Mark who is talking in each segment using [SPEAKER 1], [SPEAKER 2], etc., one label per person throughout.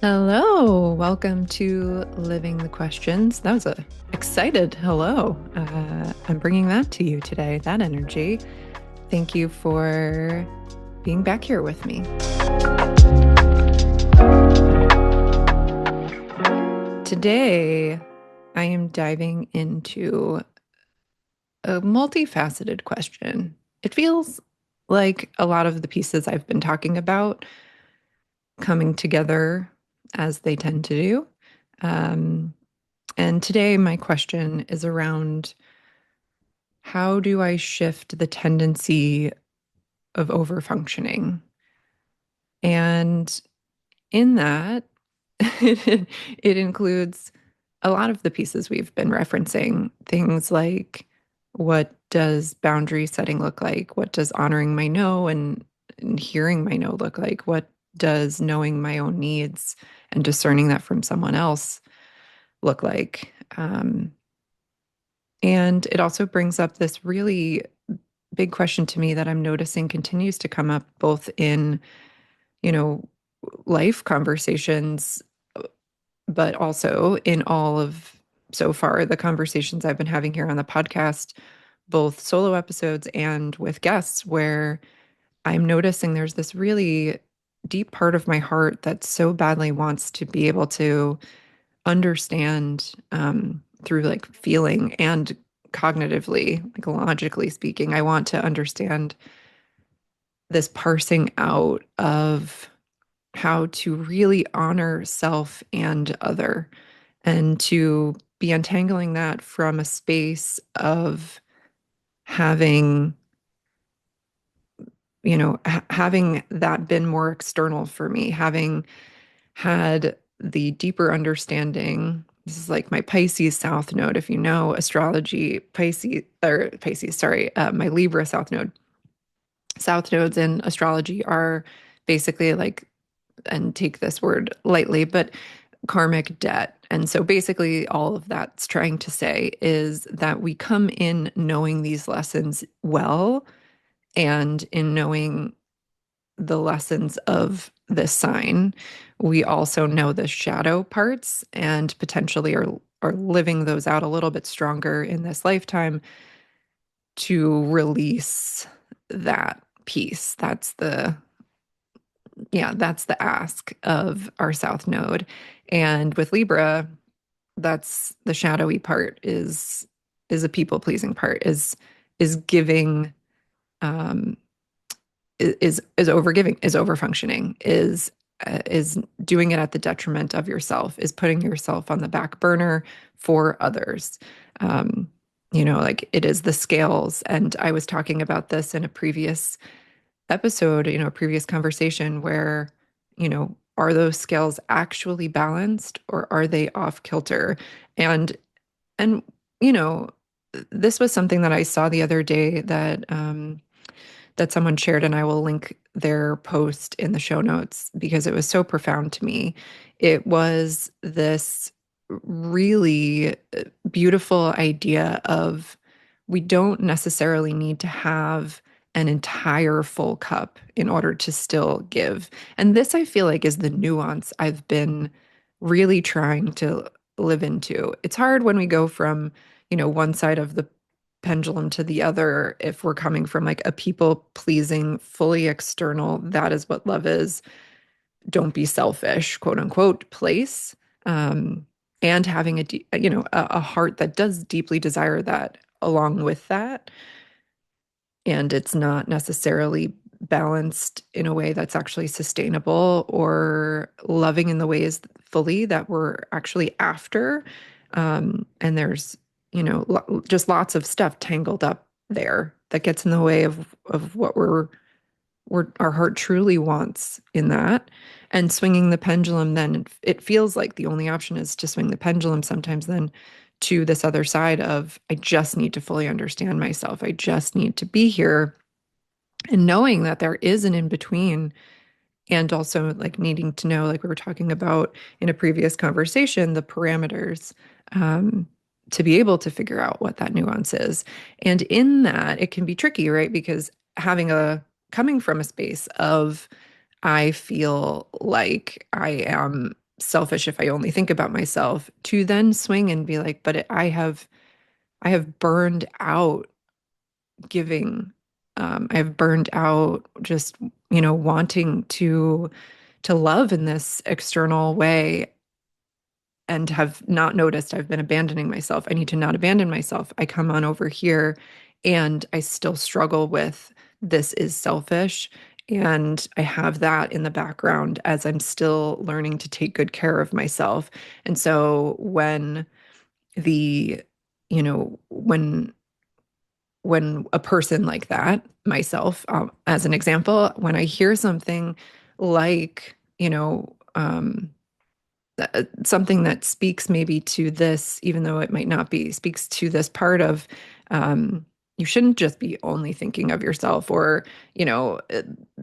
[SPEAKER 1] Hello, welcome to Living the Questions. That was a excited hello. I'm bringing that to you today, that energy. Thank you for being back here with me. Today, I am diving into a multifaceted question. It feels like a lot of the pieces I've been talking about coming together as they tend to do. Um, And today, my question is around how do I shift the tendency of overfunctioning? And in that, it includes a lot of the pieces we've been referencing, things like what does boundary setting look like? What does honoring my no and hearing my no look like? What does knowing my own needs and discerning that from someone else look like? And it also brings up this really big question to me that I'm noticing continues to come up both in, you know, life conversations, but also in all of so far the conversations I've been having here on the podcast, both solo episodes and with guests, where I'm noticing there's this really deep part of my heart that so badly wants to be able to understand through like feeling and cognitively, like logically speaking. I want to understand this parsing out of how to really honor self and other, and to be untangling that from a space of having, having that been more external for me, having had the deeper understanding. This is like my Pisces South Node. If you know astrology, Pisces, sorry, my Libra South Node. South nodes in astrology are basically like, and take this word lightly, but karmic debt. And so basically, all of that's trying to say is that we come in knowing these lessons well, and in knowing the lessons of this sign, we also know the shadow parts and potentially are living those out a little bit stronger in this lifetime to release that piece. That's the ask of our South Node. And with Libra, that's the shadowy part is a people pleasing part, is giving, um is overgiving, is overfunctioning, is doing it at the detriment of yourself, is putting yourself on the back burner for others. Um, like it is the scales. And I was talking about this in a previous episode, a previous conversation where, are those scales actually balanced or are they off kilter? And and you know, this was something that I saw the other day that someone shared, and I will link their post in the show notes because it was so profound to me. It was this really beautiful idea of we don't necessarily need to have an entire full cup in order to still give. And this, I feel like, is the nuance I've been really trying to live into. It's hard when we go from, one side of the pendulum to the other if we're coming from like a people pleasing, fully external, that is what love is, don't be selfish, quote unquote, place. Um, and having a heart that does deeply desire that along with that. And it's not necessarily balanced in a way that's actually sustainable or loving in the ways fully that we're actually after. And there's, just lots of stuff tangled up there that gets in the way of what our heart truly wants in that. And swinging the pendulum, then it feels like the only option is to swing the pendulum sometimes then to this other side of, I just need to fully understand myself. I just need to be here. And knowing that there is an in between, and also like needing to know, like we were talking about in a previous conversation, the parameters, to be able to figure out what that nuance is. And in that, it can be tricky, right? Because coming from a space of, I feel like I am selfish if I only think about myself, to then swing and be like, but I have burned out giving. I have burned out just, wanting to love in this external way and have not noticed I've been abandoning myself. I need to not abandon myself. I come on over here and I still struggle with this is selfish. And I have that in the background as I'm still learning to take good care of myself. And so the, when a person like that, myself, as an example, when I hear something like, something that speaks maybe to this, even though it might not be, speaks to this part of, you shouldn't just be only thinking of yourself, or,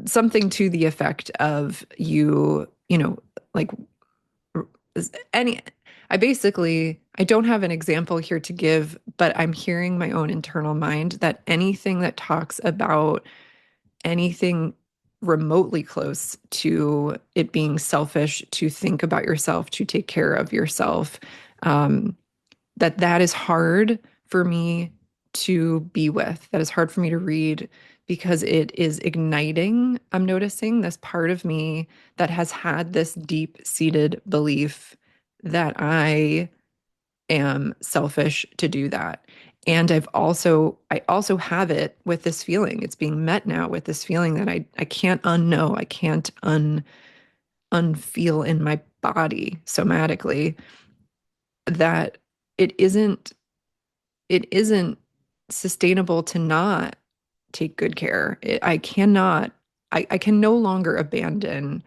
[SPEAKER 1] something to the effect of like any, I don't have an example here to give, but I'm hearing my own internal mind that anything that talks about anything remotely close to it being selfish to think about yourself, to take care of yourself, um, that is hard for me to be with. That is hard for me to read because it is igniting. I'm noticing this part of me that has had this deep-seated belief that I am selfish to do that. And I also have it with this feeling. It's being met now with this feeling that I can't unknow. I can't unfeel in my body somatically that it isn't it isn't sustainable to not take good care. I can no longer abandon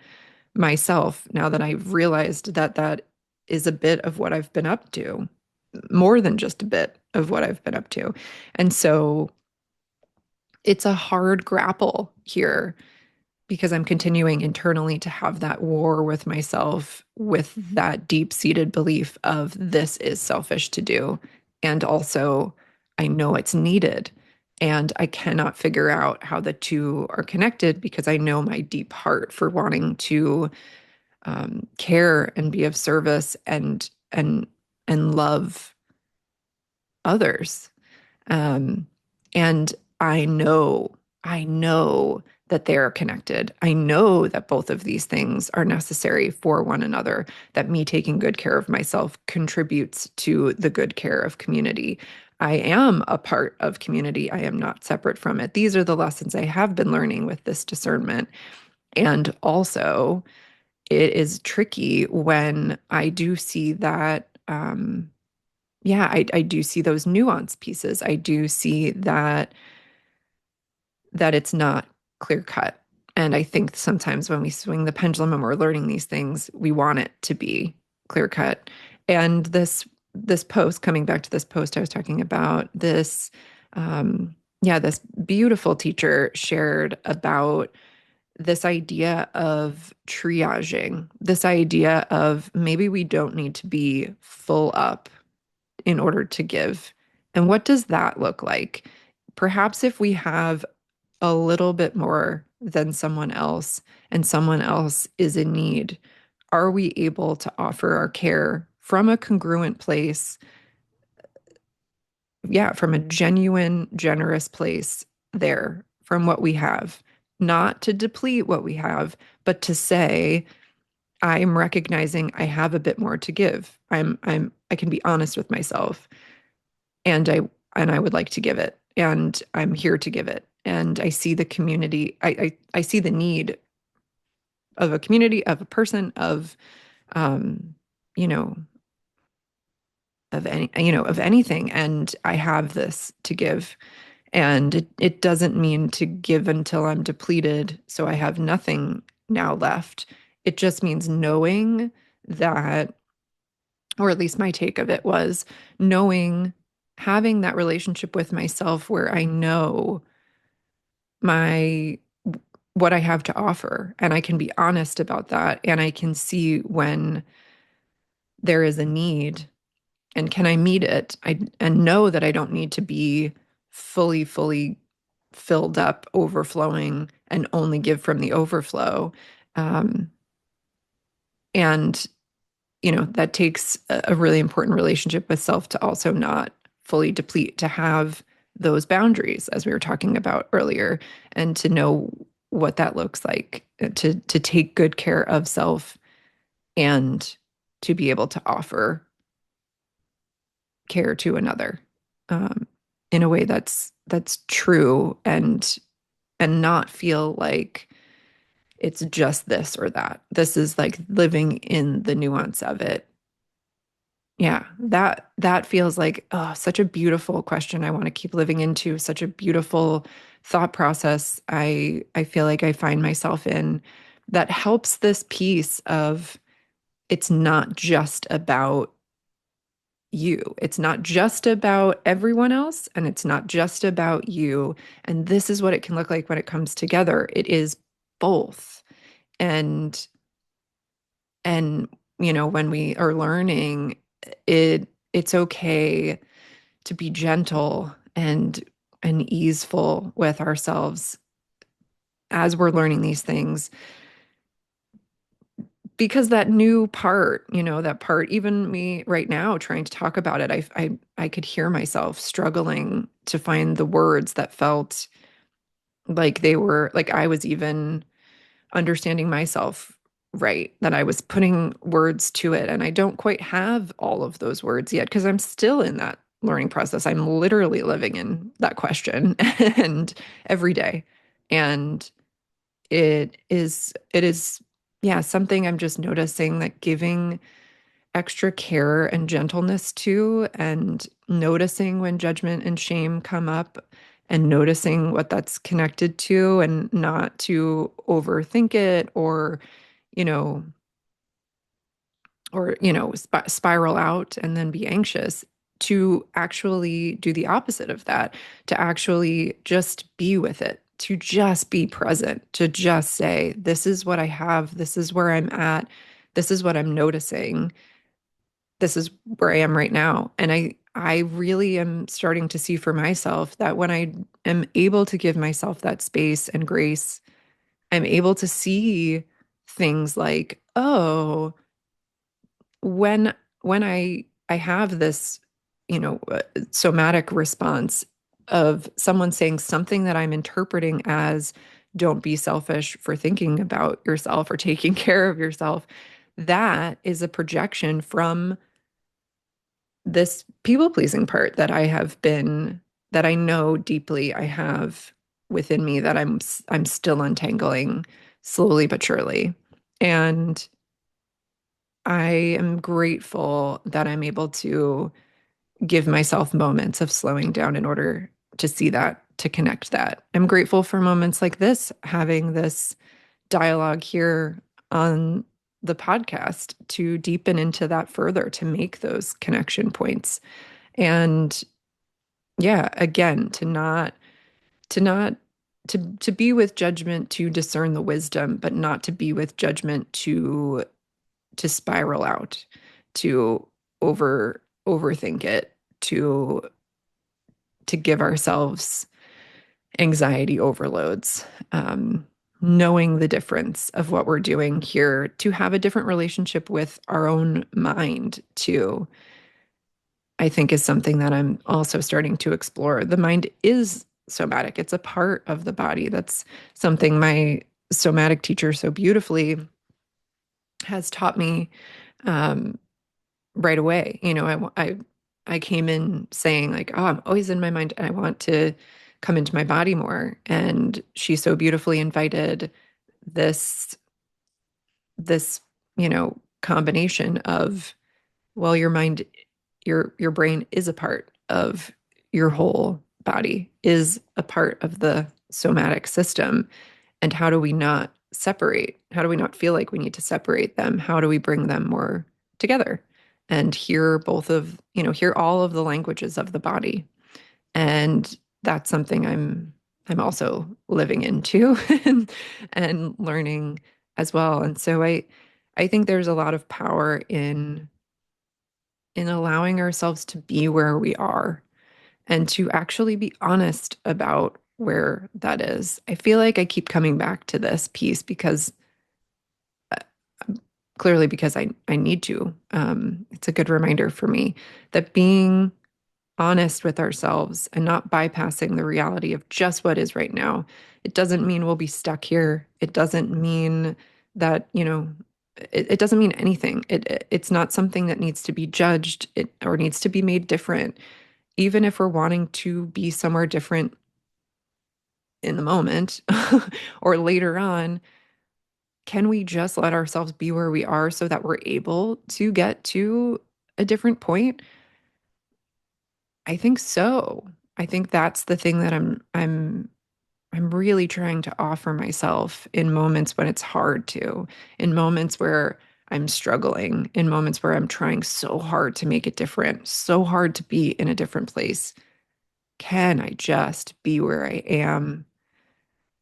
[SPEAKER 1] myself now that I've realized that that is a bit of what I've been up to, more than just a bit of what I've been up to. And so it's a hard grapple here because I'm continuing internally to have that war with myself with that deep-seated belief of this is selfish to do. And also, I know it's needed. And I cannot figure out how the two are connected because I know my deep heart for wanting to care and be of service and love others. Um, and I know that they're connected. I know that both of these things are necessary for one another, that me taking good care of myself contributes to the good care of community. I am a part of community. I am not separate from it. These are the lessons I have been learning with this discernment. And also, it is tricky when I do see that yeah, I do see those nuance pieces. I do see that it's not clear cut. And I think sometimes when we swing the pendulum and we're learning these things, we want it to be clear cut. And this post, coming back to this post I was talking about, this beautiful teacher shared about this idea of triaging, this idea of maybe we don't need to be full up in order to give. And what does that look like? Perhaps if we have a little bit more than someone else and someone else is in need, are we able to offer our care from a congruent place? Yeah, from a genuine, generous place there, from what we have, not to deplete what we have, but to say, I'm recognizing I have a bit more to give. I can be honest with myself and I would like to give it, and I'm here to give it. And I see the community, I see the need of a community, of a person, of um, you know, of anything. And I have this to give. And it doesn't mean to give until I'm depleted, so I have nothing now left. It just means knowing that, or at least my take of it was knowing, having that relationship with myself where I know my what I have to offer and I can be honest about that and I can see when there is a need and can I meet it? And know that I don't need to be fully filled up, overflowing, and only give from the overflow. Um, and that takes a really important relationship with self to also not fully deplete, to have those boundaries, as we were talking about earlier, and to know what that looks like, to take good care of self and to be able to offer care to another, um, in a way that's true, and not feel like it's just this or that. This is like living in the nuance of it. Yeah, that feels like, oh, such a beautiful question I want to keep living into, such a beautiful thought process I feel like I find myself in, that helps this piece of, it's not just about you. It's not just about everyone else, and it's not just about you. And this is what it can look like when it comes together. It is both. And and when we are learning, it's okay to be gentle and easeful with ourselves as we're learning these things, because that new part, that part, even me right now trying to talk about it, I could hear myself struggling to find the words that felt like they were like I was even understanding myself right, that I was putting words to it. And I don't quite have all of those words yet because I'm still in that learning process. I'm literally living in that question and every day. And it is, yeah, something I'm just noticing that giving extra care and gentleness to, and noticing when judgment and shame come up, and noticing what that's connected to, and not to overthink it, or you know spiral out and then be anxious, to actually do the opposite of that, to actually just be with it, to just be present, to just say, this is what I have, this is where I'm at, this is what I'm noticing, this is where I am right now. And I really am starting to see for myself that when I am able to give myself that space and grace, I'm able to see things like, oh, when when I have this, somatic response of someone saying something that I'm interpreting as, don't be selfish for thinking about yourself or taking care of yourself, that is a projection from this people pleasing part that I know deeply I have within me, that I'm still untangling slowly but surely. And I am grateful that I'm able to give myself moments of slowing down in order to see that, to connect that. I'm grateful for moments like this, having this dialogue here on the podcast, to deepen into that further, to make those connection points. And yeah, again, to not to be with judgment, to discern the wisdom, but not to be with judgment to spiral out, to overthink it, to give ourselves anxiety overloads. Knowing the difference of what we're doing here, to have a different relationship with our own mind too, I think is something that I'm also starting to explore. The mind is somatic. It's a part of the body. That's something my somatic teacher so beautifully has taught me, um, right away. I came in saying like, oh, I'm always in my mind and I want to come into my body more. And she so beautifully invited this this combination of, well, your mind, your brain is a part of your whole body, is a part of the somatic system. And how do we not separate? How do we not feel like we need to separate them? How do we bring them more together and hear hear all of the languages of the body? And that's something I'm also living into and learning as well. And so I think there's a lot of power in allowing ourselves to be where we are, and to actually be honest about where that is. I feel like I keep coming back to this piece because clearly because I need to. It's a good reminder for me that being honest with ourselves and not bypassing the reality of just what is right now, it doesn't mean we'll be stuck here. It doesn't mean that, it doesn't mean anything. It's not something that needs to be judged or needs to be made different. Even if we're wanting to be somewhere different in the moment or later on, can we just let ourselves be where we are so that we're able to get to a different point? I think so. I think that's the thing that I'm really trying to offer myself in moments when it's hard to, in moments where I'm struggling, in moments where I'm trying so hard to make it different, so hard to be in a different place. Can I just be where I am?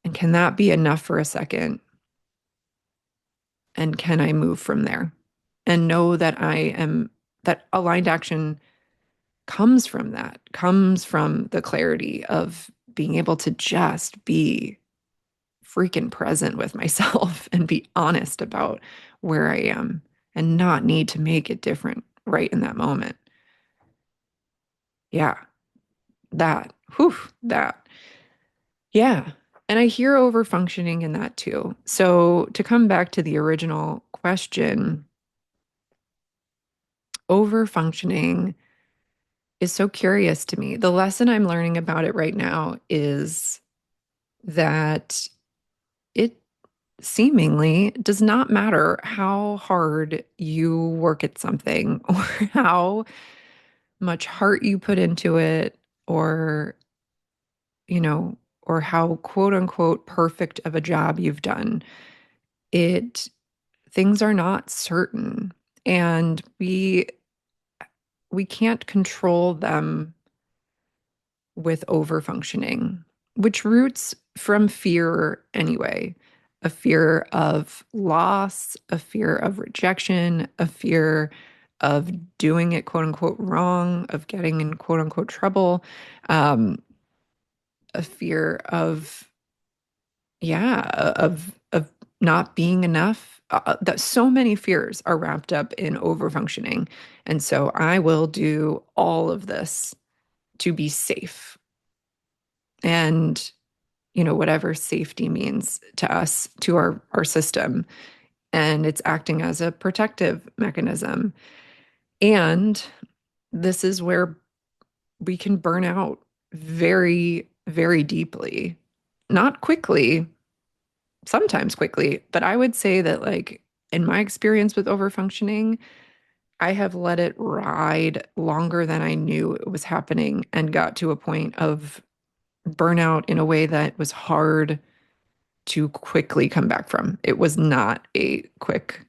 [SPEAKER 1] And can that be enough for a second? And can I move from there? And know that that aligned action comes from that, comes from the clarity of being able to just be freaking present with myself and be honest about where I am and not need to make it different right in that moment. Yeah, that. Yeah. And I hear over functioning in that too. So to come back to the original question, over functioning is so curious to me. The lesson I'm learning about it right now is that it seemingly does not matter how hard you work at something or how much heart you put into it or, or how quote unquote perfect of a job you've done. It Things are not certain and we can't control them with overfunctioning, which roots from fear anyway, a fear of loss, a fear of rejection, a fear of doing it quote unquote wrong, of getting in quote unquote trouble, um, a fear of, yeah, of not being enough. That so many fears are wrapped up in overfunctioning. And so I will do all of this to be safe. And whatever safety means to us, to our system. And it's acting as a protective mechanism. And this is where we can burn out very, very deeply. Not quickly, sometimes quickly, but I would say that, like, in my experience with overfunctioning, I have let it ride longer than I knew it was happening and got to a point of burnout in a way that was hard to quickly come back from. It was not a quick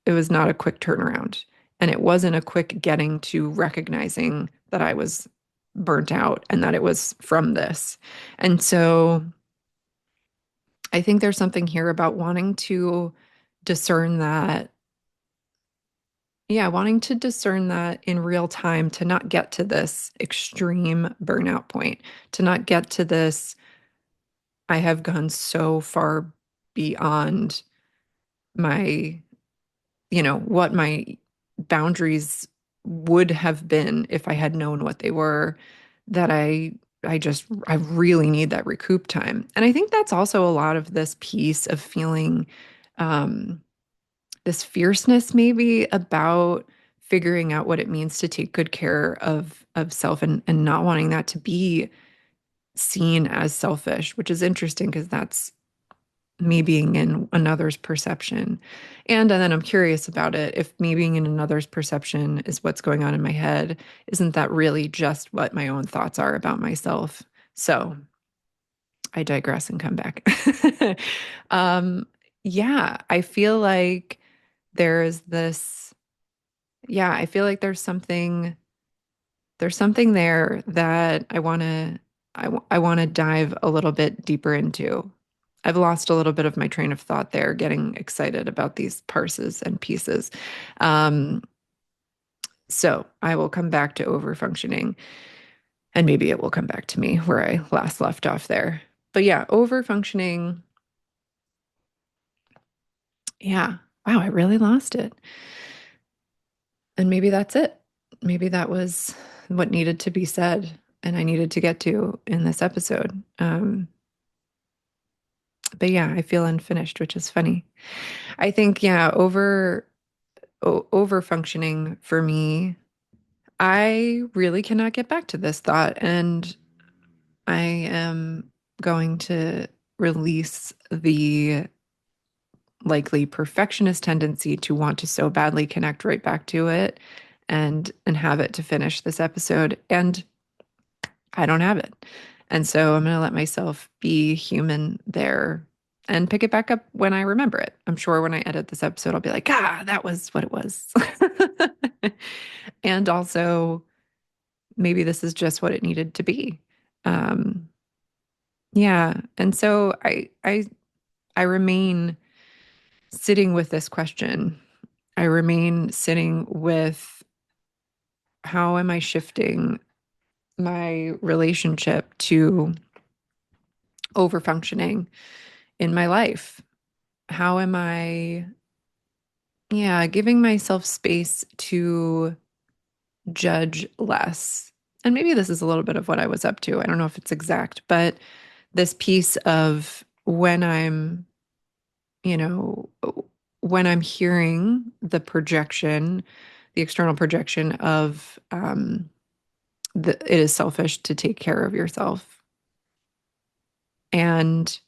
[SPEAKER 1] turnaround. And it wasn't a quick getting to recognizing that I was burnt out and that it was from this. And so I think there's something here about wanting to discern that, yeah, wanting to discern that in real time to not get to this extreme burnout point, to not get to this, I have gone so far beyond my, what my boundaries would have been if I had known what they were, that I really need that recoup time. And I think that's also a lot of this piece of feeling um, this fierceness maybe about figuring out what it means to take good care of self and not wanting that to be seen as selfish, which is interesting because that's me being in another's perception. And then I'm curious about it. If me being in another's perception is what's going on in my head, isn't that really just what my own thoughts are about myself? So I digress and come back. um, yeah, I feel like there's this, yeah, I feel like there's something there that I want to dive a little bit deeper into. I've lost a little bit of my train of thought there, getting excited about these parses and pieces. Um, so I will come back to overfunctioning, and maybe it will come back to me where I last left off there. But yeah, overfunctioning. Yeah. wow, I really lost it. And maybe that's it. Maybe that was what needed to be said and I needed to get to in this episode. But yeah, I feel unfinished, which is funny. I think, yeah, over functioning for me, I really cannot get back to this thought. And I am going to release the likely perfectionist tendency to want to so badly connect right back to it and have it to finish this episode. And I don't have it. And so I'm going to let myself be human there and pick it back up when I remember it. I'm sure when I edit this episode, I'll be like, that was what it was. And also, maybe this is just what it needed to be. Um, yeah. And so I remain sitting with this question. I remain sitting with how am I shifting my relationship to overfunctioning in my life? How am I, yeah, giving myself space to judge less? And maybe this is a little bit of what I was up to. I don't know if it's exact, but this piece of when I'm, you know, when I'm hearing the projection, the external projection of it is selfish to take care of yourself. And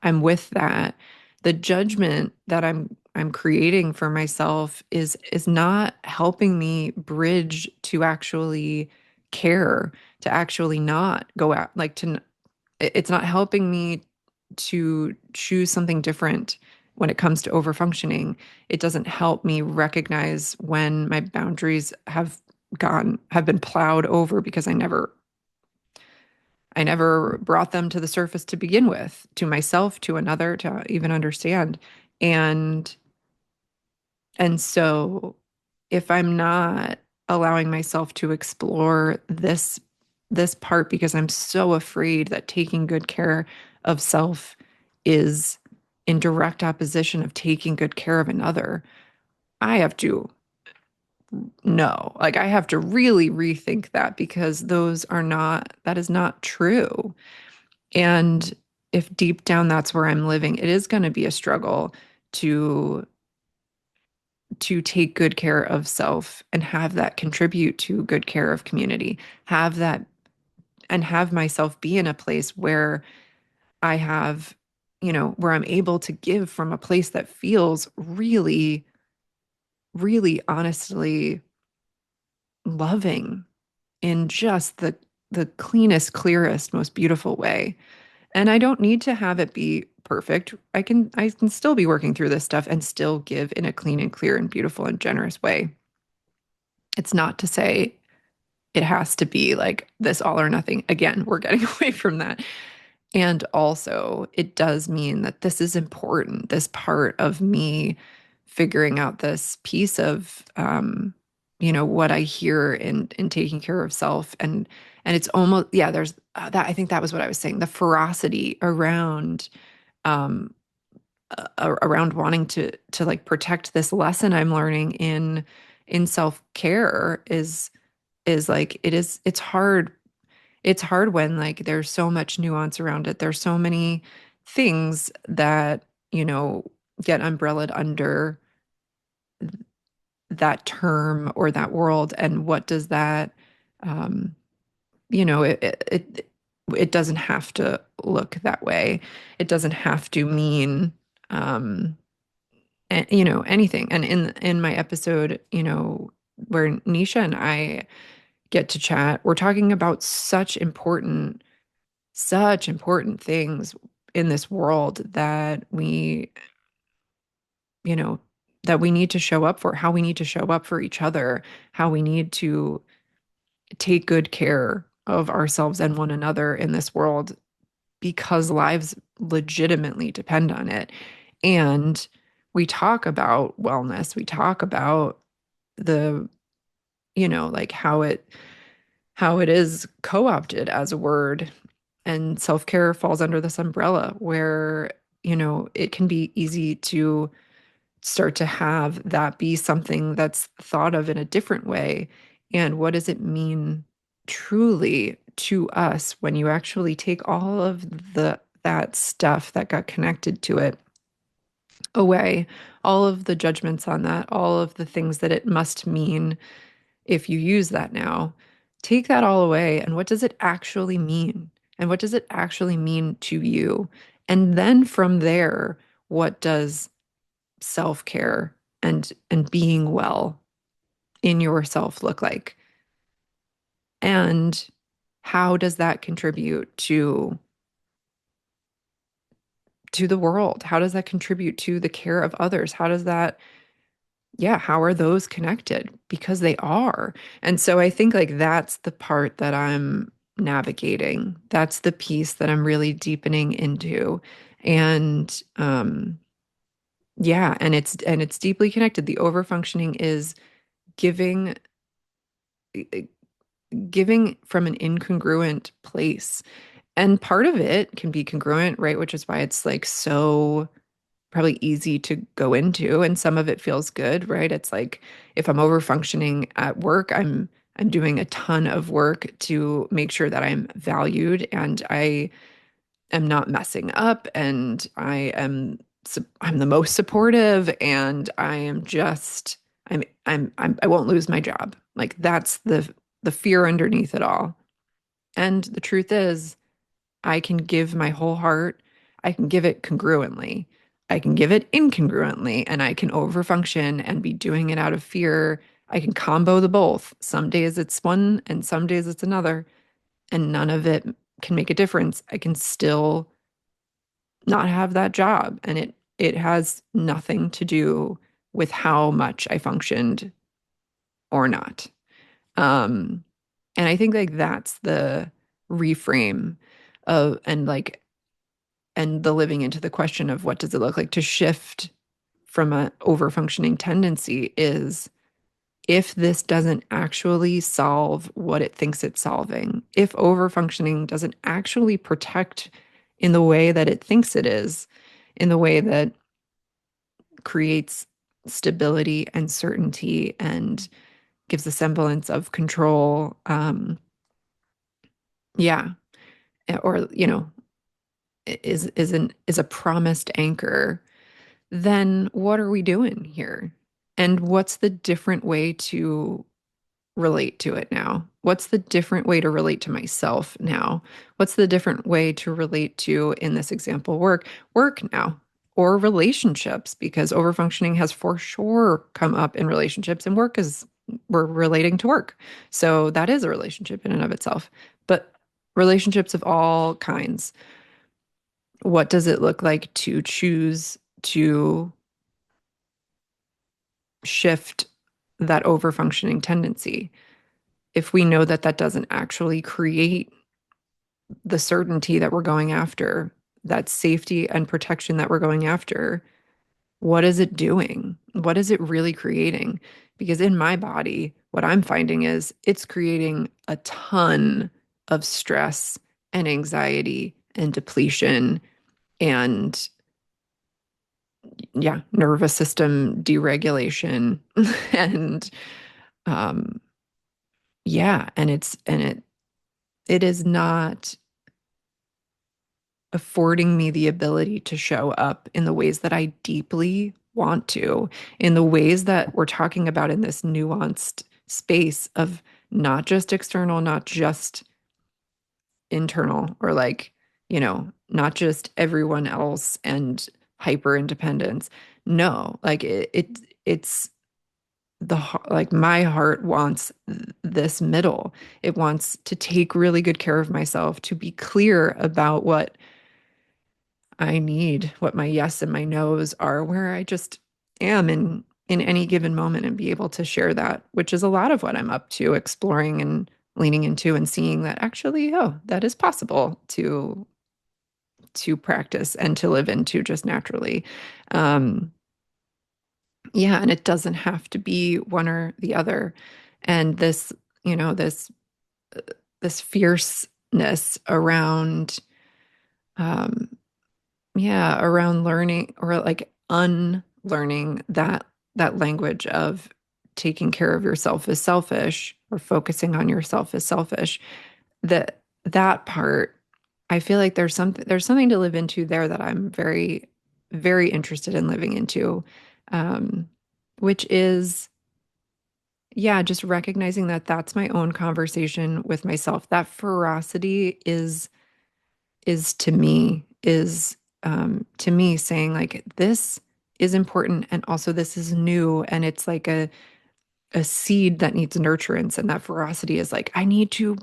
[SPEAKER 1] I'm with that. The judgment that I'm creating for myself is not helping me bridge to actually care, to actually not go out, like to it's not helping me to choose something different when it comes to overfunctioning. It doesn't help me recognize when my boundaries have been plowed over because I never brought them to the surface to begin with, to myself, to another, to even understand. And and so if I'm not allowing myself to explore this part because I'm so afraid that taking good care of self is in direct opposition of taking good care of another, I have to know. Like I have to really rethink that because that is not true. And if deep down that's where I'm living, it is going to be a struggle to take good care of self and have that contribute to good care of community. Have that and have myself be in a place where I have, where I'm able to give from a place that feels really, really honestly loving in just the cleanest, clearest, most beautiful way. And I don't need to have it be perfect. I can still be working through this stuff and still give in a clean and clear and beautiful and generous way. It's not to say it has to be like this all or nothing. Again, we're getting away from that. And also, it does mean that this is important, this part of me figuring out this piece of, what I hear in taking care of self. And it's almost, yeah, there's that. I think that was what I was saying. The ferocity um, around wanting to like protect this lesson I'm learning in self-care is like, it's hard when like there's so much nuance around it. There's so many things that, get umbrellaed under that term or that world. And what does that, um, it doesn't have to look that way. It doesn't have to mean, um, anything. And in my episode, where Nisha and I get to chat, we're talking about such important things in this world that you know, that we need to show up for, how we need to show up for each other, how we need to take good care of ourselves and one another in this world because lives legitimately depend on it. And we talk about wellness, we talk about the, like how it is co-opted as a word. And self-care falls under this umbrella where, it can be easy to start to have that be something that's thought of in a different way. And what does it mean truly to us when you actually take all of that stuff that got connected to it away, all of the judgments on that, all of the things that it must mean if you use that now, take that all away. And what does it actually mean? And what does it actually mean to you? And then from there, what does self-care and being well in yourself look like? And how does that contribute to the world? How does that contribute to the care of others? How does that, yeah, how are those connected? Because they are. And so I think like that's the part that I'm navigating. That's the piece that I'm really deepening into. And yeah, and it's deeply connected. The overfunctioning is giving giving from an incongruent place. And part of it can be congruent, right? Which is why it's like so probably easy to go into, and some of it feels good, right? It's like if I'm over functioning at work, I'm doing a ton of work to make sure that I'm valued and I am not messing up and I'm the most supportive and I am just I won't lose my job. Like that's the fear underneath it all. And the truth is I can give my whole heart. I can give it congruently. I can give it incongruently, and I can overfunction and be doing it out of fear. I can combo the both. Some days it's one and some days it's another, and none of it can make a difference. I can still not have that job, and it has nothing to do with how much I functioned or not. Um, and I think like that's the reframe of and the living into the question of what does it look like to shift from a overfunctioning tendency is if this doesn't actually solve what it thinks it's solving, if overfunctioning doesn't actually protect in the way that it thinks it is, in the way that creates stability and certainty and gives a semblance of control, yeah, or is a promised anchor, then what are we doing here? And what's the different way to relate to it now? What's the different way to relate to myself now? What's the different way to relate to, in this example, work now, or relationships? Because overfunctioning has for sure come up in relationships, and work is we're relating to work. So that is a relationship in and of itself. But relationships of all kinds, what does it look like to choose to shift that overfunctioning tendency? If we know that that doesn't actually create the certainty that we're going after, that safety and protection that we're going after, what is it doing? What is it really creating? Because in my body, what I'm finding is it's creating a ton of stress and anxiety and depletion and, yeah, nervous system deregulation. And um yeah, it is not affording me the ability to show up in the ways that I deeply want to, in the ways that we're talking about in this nuanced space of not just external, not just internal, or like, not just everyone else and hyper independence. No, like it's like my heart wants this middle. It wants to take really good care of myself, to be clear about what I need, what my yes and my no's are, where I just am in any given moment, and be able to share that, which is a lot of what I'm up to, exploring and leaning into and seeing that actually, oh, that is possible to practice and to live into just naturally. Um, yeah, and it doesn't have to be one or the other. And this, you know, this this fierceness around um yeah, around learning or like unlearning learning that that language of taking care of yourself is selfish or focusing on yourself is selfish, that part, I feel like there's something to live into there that I'm very, very interested in living into, um, which is, yeah, just recognizing that that's my own conversation with myself. That ferocity is to me saying like this is important and also this is new and it's like a seed that needs nurturance, and that ferocity is like I need to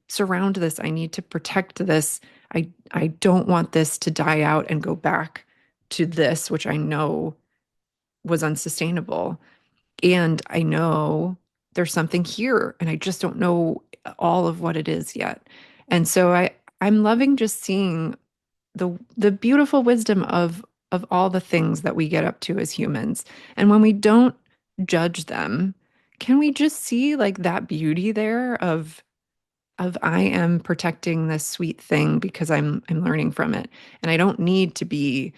[SPEAKER 1] surround this. I need to protect this. I don't want this to die out and go back to this, which I know was unsustainable. And I know there's something here, and I just don't know all of what it is yet. And so I'm loving just seeing the beautiful wisdom of all the things that we get up to as humans. And when we don't judge them, can we just see like that beauty there of I am protecting this sweet thing because I'm learning from it. And I don't need to be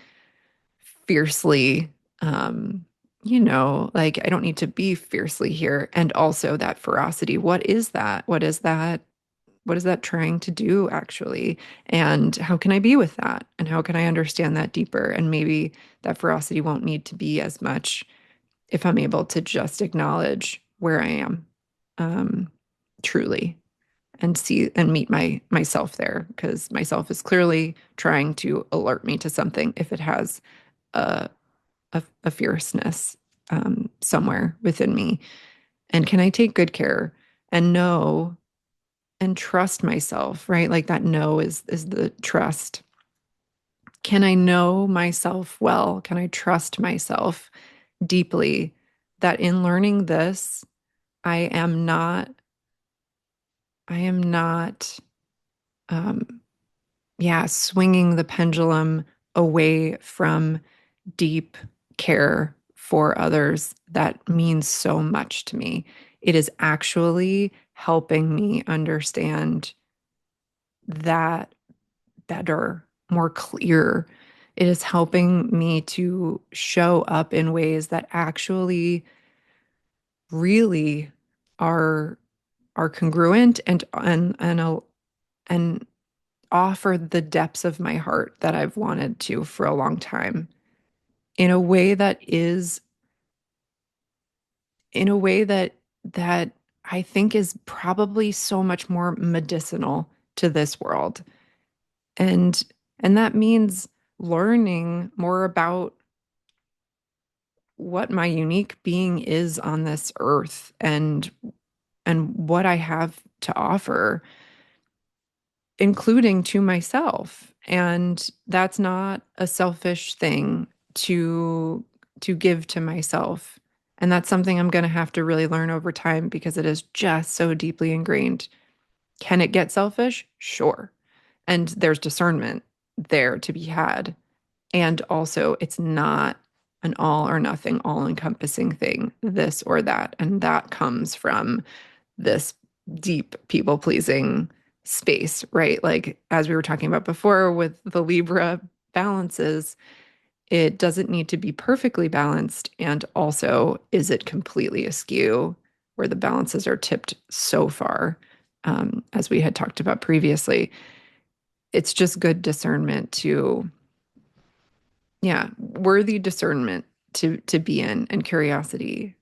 [SPEAKER 1] fiercely like I don't need to be fiercely here. And also that ferocity. What is that? What is that? What is that trying to do actually? And how can I be with that? And how can I understand that deeper? And maybe that ferocity won't need to be as much if I'm able to just acknowledge where I am, um, truly, and see and meet myself there, because myself is clearly trying to alert me to something if it has a a fierceness somewhere within me. And can I take good care and know and trust myself, right? Like that know is the trust. Can I know myself well? Can I trust myself deeply that in learning this, I am not, I am not, um, yeah, swinging the pendulum away from deep care for others that means so much to me. It is actually helping me understand that better, more clear. It is helping me to show up in ways that actually really are are congruent and offer the depths of my heart that I've wanted to for a long time in a way that is in a way that I think is probably so much more medicinal to this world. And and that means learning more about what my unique being is on this earth and what I have to offer, including to myself. And that's not a selfish thing to give to myself. And that's something I'm going to have to really learn over time because it is just so deeply ingrained. Can it get selfish? Sure. And there's discernment there to be had. And also, it's not an all or nothing, all encompassing thing, this or that. And that comes from this deep people pleasing space, right? Like, as we were talking about before with the Libra balances, it doesn't need to be perfectly balanced. And also, is it completely askew where the balances are tipped so far, as we had talked about previously? It's just good discernment to, yeah, worthy discernment to be in and curiosity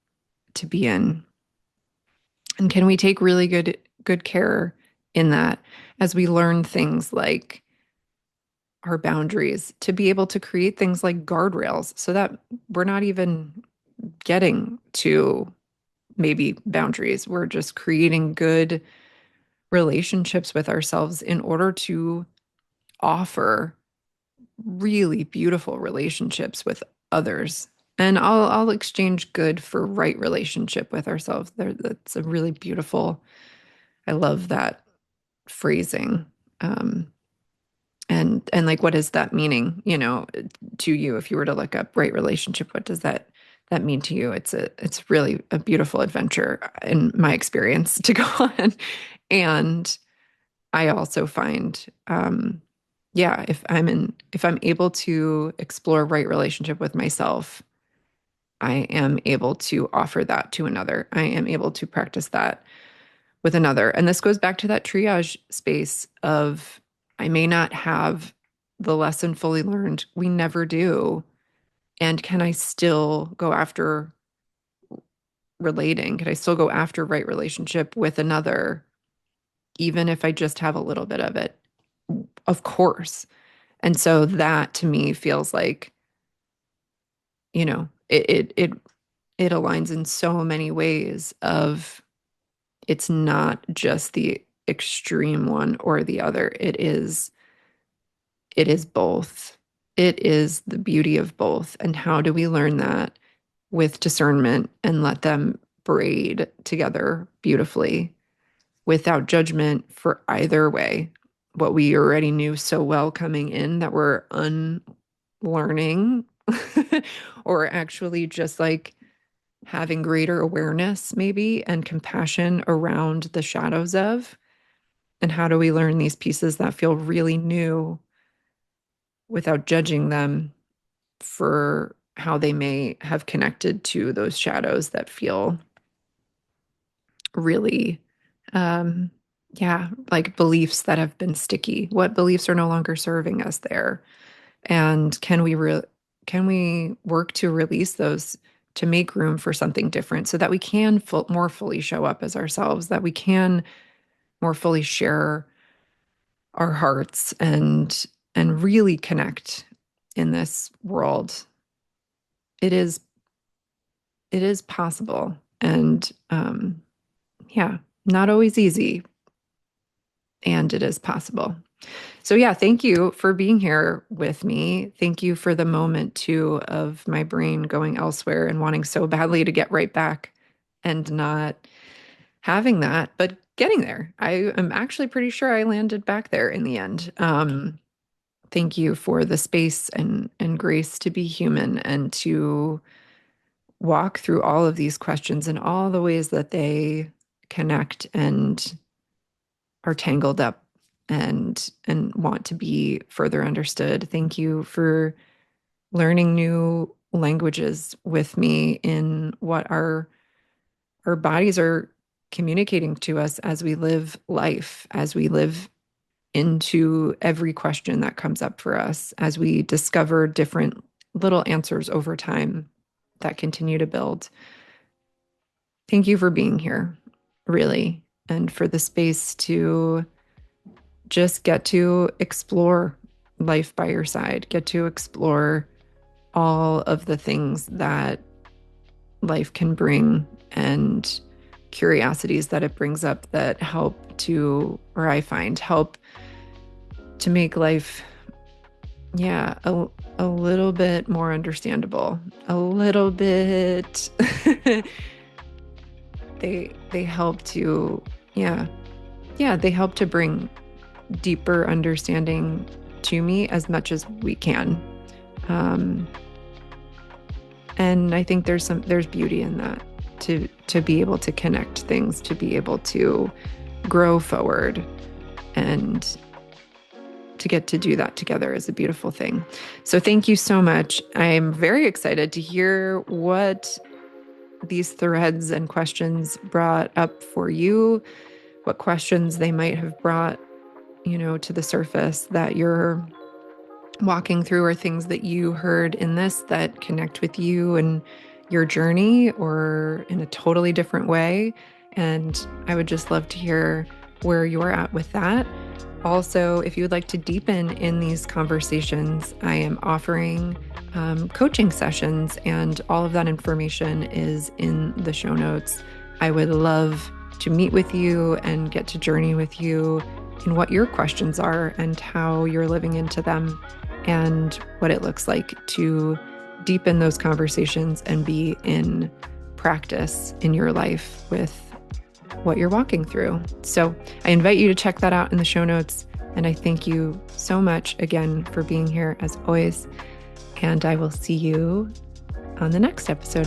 [SPEAKER 1] to be in. And can we take really good care in that as we learn things like our boundaries, to be able to create things like guardrails so that we're not even getting to maybe boundaries. We're just creating good relationships with ourselves in order to offer really beautiful relationships with others. And I'll exchange good for right relationship with ourselves. That's a really beautiful. I love that phrasing. Um, and like, what is that meaning? To you, if you were to look up right relationship, what does that mean to you? It's really a beautiful adventure in my experience to go on. And I also find yeah, if I'm able to explore right relationship with myself, I am able to offer that to another. I am able to practice that with another. And this goes back to that triage space of I may not have the lesson fully learned. We never do. And can I still go after relating? Can I still go after right relationship with another, even if I just have a little bit of it? Of course. And so that to me feels like, it aligns in so many ways of it's not just the extreme one or the other. It is both. It is the beauty of both. And how do we learn that with discernment and let them braid together beautifully without judgment for either way? What we already knew so well coming in that we're unlearning or actually just like having greater awareness maybe and compassion around the shadows of. And how do we learn these pieces that feel really new without judging them for how they may have connected to those shadows that feel really, um, yeah, like beliefs that have been sticky? What beliefs are no longer serving us there? And can we work to release those to make room for something different so that we can more fully show up as ourselves, that we can more fully share our hearts and really connect in this world? It is possible. And yeah, not always easy. And it is possible. So yeah, thank you for being here with me. Thank you for the moment too of my brain going elsewhere and wanting so badly to get right back and not having that, but getting there. I am actually pretty sure I landed back there in the end. Thank you for the space and grace to be human and to walk through all of these questions and all the ways that they connect and are tangled up and want to be further understood. Thank you for learning new languages with me in what our bodies are communicating to us as we live life, as we live into every question that comes up for us, as we discover different little answers over time that continue to build. Thank you for being here, really, and for the space to just get to explore life by your side, get to explore all of the things that life can bring and curiosities that it brings up that help to, or I find help to make life, yeah, a little bit more understandable, a little bit. They help to, yeah, they help to bring deeper understanding to me as much as we can. And I think there's beauty in that to be able to connect things, to be able to grow forward, and to get to do that together is a beautiful thing. So thank you so much. I'm very excited to hear what these threads and questions brought up for you, what questions they might have brought, to the surface that you're walking through, or things that you heard in this that connect with you and your journey or in a totally different way. And I would just love to hear where you're at with that. Also, if you would like to deepen in these conversations, I am offering coaching sessions, and all of that information is in the show notes. I would love to meet with you and get to journey with you in what your questions are and how you're living into them and what it looks like to deepen those conversations and be in practice in your life with what you're walking through. So I invite you to check that out in the show notes. And I thank you so much again for being here as always. And I will see you on the next episode.